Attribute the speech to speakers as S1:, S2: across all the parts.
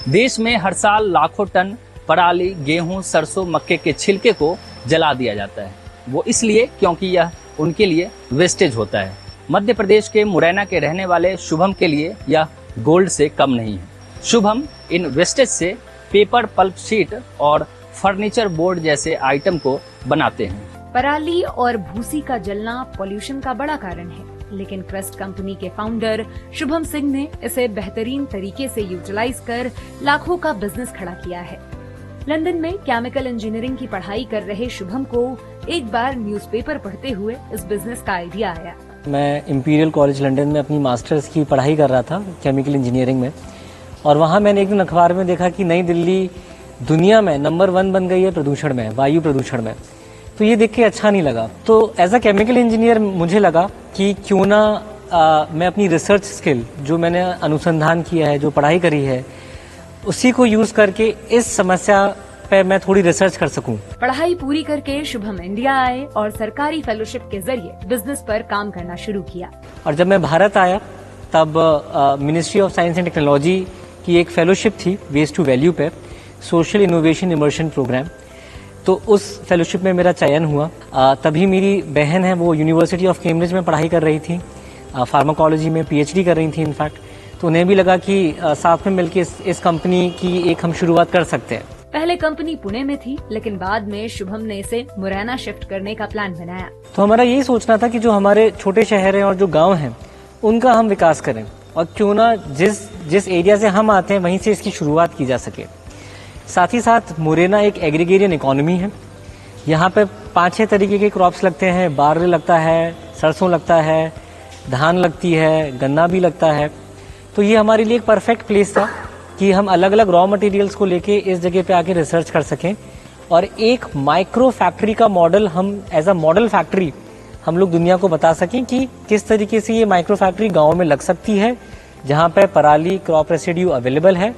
S1: देश में हर साल लाखों टन पराली, गेहूं, सरसों, मक्के के छिलके को जला दिया जाता है। वो इसलिए क्योंकि यह उनके लिए वेस्टेज होता है। मध्य प्रदेश के मुरैना के रहने वाले शुभम के लिए यह गोल्ड से कम नहीं है। शुभम इन वेस्टेज से पेपर, पल्प शीट और फर्नीचर बोर्ड जैसे आइटम को बनाते हैं।
S2: पराली और भूसी का जलना पॉल्यूशन का बड़ा कारण है, लेकिन क्रस्ट कंपनी के फाउंडर शुभम सिंह ने इसे बेहतरीन तरीके से यूटिलाइज कर लाखों का बिजनेस खड़ा किया है। लंदन में केमिकल इंजीनियरिंग की पढ़ाई कर रहे शुभम को एक बार न्यूज़पेपर पढ़ते हुए इस बिजनेस का आइडिया आया।
S3: मैं इंपीरियल कॉलेज लंदन में अपनी मास्टर्स की पढ़ाई कर रहा था केमिकल इंजीनियरिंग में, और वहाँ मैंने एक दिन अखबार में देखा कि नई दिल्ली दुनिया में नंबर 1 बन गई है प्रदूषण में, वायु प्रदूषण में। तो ये देख के अच्छा नहीं लगा। तो एज अ केमिकल इंजीनियर मुझे लगा कि क्यों ना मैं अपनी रिसर्च स्किल, जो मैंने अनुसंधान किया है, जो पढ़ाई करी है, उसी को यूज करके इस समस्या पे मैं थोड़ी रिसर्च कर सकूं।
S2: पढ़ाई पूरी करके शुभम इंडिया आए और सरकारी फेलोशिप के जरिए बिजनेस पर काम करना शुरू किया।
S3: और जब मैं भारत आया तब ministry of science and technology की एक फेलोशिप थी वेस्ट टू वैल्यू पे, सोशल इनोवेशन इमर्शन प्रोग्राम। तो उस फेलोशिप में मेरा चयन हुआ। तभी मेरी बहन है, वो यूनिवर्सिटी ऑफ कैम्ब्रिज में पढ़ाई कर रही थी, फार्माकोलॉजी में पीएचडी कर रही थी इनफैक्ट। तो उन्हें भी लगा कि साथ में मिलकर इस कंपनी की एक हम शुरुआत कर सकते हैं।
S2: पहले कंपनी पुणे में थी, लेकिन बाद में शुभम ने इसे मुरैना शिफ्ट करने का प्लान बनाया।
S3: तो हमारा यही सोचना था कि जो हमारे छोटे शहर हैं और जो गांव हैं, उनका हम विकास करें, और क्यों ना जिस एरिया से हम आते हैं वहीं से इसकी शुरुआत की जा सके। साथ ही साथ मुरैना एक एग्रीगेरियन इकोनॉमी है। यहाँ पे 5-6 तरीके के क्रॉप्स लगते हैं। बारले लगता है, सरसों लगता है, धान लगती है, गन्ना भी लगता है। तो ये हमारे लिए एक परफेक्ट प्लेस था कि हम अलग अलग रॉ मटेरियल्स को लेके इस जगह पे आके रिसर्च कर सकें, और एक माइक्रो फैक्ट्री का मॉडल हम एज अ मॉडल फैक्ट्री हम लोग दुनिया को बता सकें कि किस तरीके से ये माइक्रो फैक्ट्री गाँव में लग सकती है, जहाँ पे पराली, क्रॉप रेसिड्यू अवेलेबल है,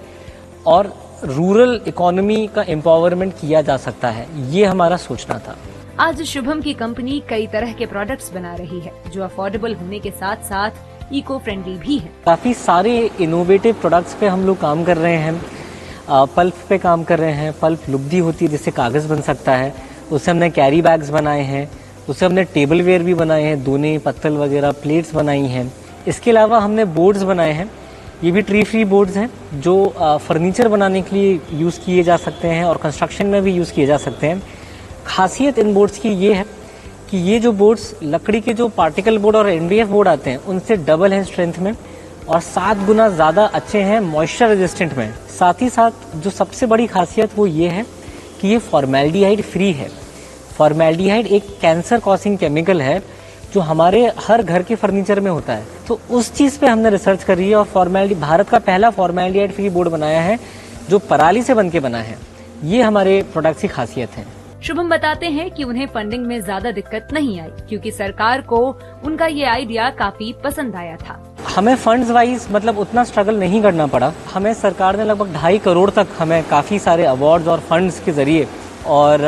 S3: और रूरल इकोनॉमी का एम्पावरमेंट किया जा सकता है। ये हमारा सोचना था।
S2: आज शुभम की कंपनी कई तरह के प्रोडक्ट्स बना रही है, जो अफोर्डेबल होने के साथ साथ इको फ्रेंडली भी है।
S3: काफी सारे इनोवेटिव प्रोडक्ट्स पे हम लोग काम कर रहे हैं। पल्प पे काम कर रहे हैं। पल्प लुगदी होती है जिससे कागज बन सकता है, उससे हमने कैरी बैग्स बनाए हैं, उससे हमने टेबल वेयर भी बनाए हैं, दोने, पत्तल वगैरह, प्लेट्स बनाई हैं। इसके अलावा हमने बोर्ड्स बनाए हैं। ये भी ट्री फ्री बोर्ड्स हैं, जो फर्नीचर बनाने के लिए यूज़ किए जा सकते हैं और कंस्ट्रक्शन में भी यूज़ किए जा सकते हैं। खासियत इन बोर्ड्स की ये है कि ये जो बोर्ड्स लकड़ी के जो पार्टिकल बोर्ड और एमडीएफ बोर्ड आते हैं, उनसे डबल है स्ट्रेंथ में, और 7 गुना ज़्यादा अच्छे हैं मॉइस्चर रेजिस्टेंट में। साथ ही साथ जो सबसे बड़ी खासियत वो ये है कि ये फॉर्मेल्डिहाइड फ्री है। फॉर्मेल्डिहाइड एक कैंसर कॉजिंग केमिकल है जो हमारे हर घर के फर्नीचर में होता है। तो उस चीज़ पे हमने रिसर्च करी है, और भारत का पहला फॉर्मेल्डिहाइड फ्री बोर्ड बनाया है जो पराली से बन के बना है। ये हमारे प्रोडक्ट्स की खासियत है।
S2: शुभम बताते हैं कि उन्हें फंडिंग में ज्यादा दिक्कत नहीं आई, क्योंकि सरकार को उनका ये आइडिया काफी पसंद आया था।
S3: हमें फंड्स वाइज मतलब उतना स्ट्रगल नहीं करना पड़ा। हमें सरकार ने लगभग 2.5 करोड़ तक हमें काफ़ी सारे अवार्ड्स और फंड्स के जरिए, और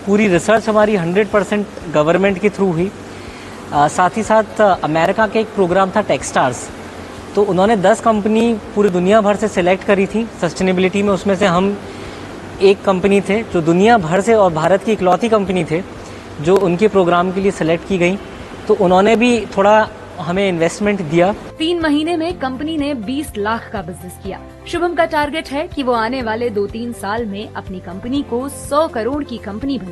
S3: पूरी रिसर्च हमारी 100% गवर्नमेंट के थ्रू हुई। साथ ही साथ अमेरिका के एक प्रोग्राम था टेक्स्टार्स, तो उन्होंने 10 कंपनी पूरी दुनिया भर से सिलेक्ट करी थी सस्टेनेबिलिटी में। उसमें से हम एक कंपनी थे जो दुनिया भर से और भारत की इकलौती कंपनी थे जो उनके प्रोग्राम के लिए सिलेक्ट की गई। तो उन्होंने भी थोड़ा हमें इन्वेस्टमेंट दिया।
S2: 3 महीने में कंपनी ने 20 लाख का बिजनेस किया। शुभम का टारगेट है कि वो आने वाले 2-3 साल में अपनी कंपनी को 100 करोड़ की कंपनी बनाए।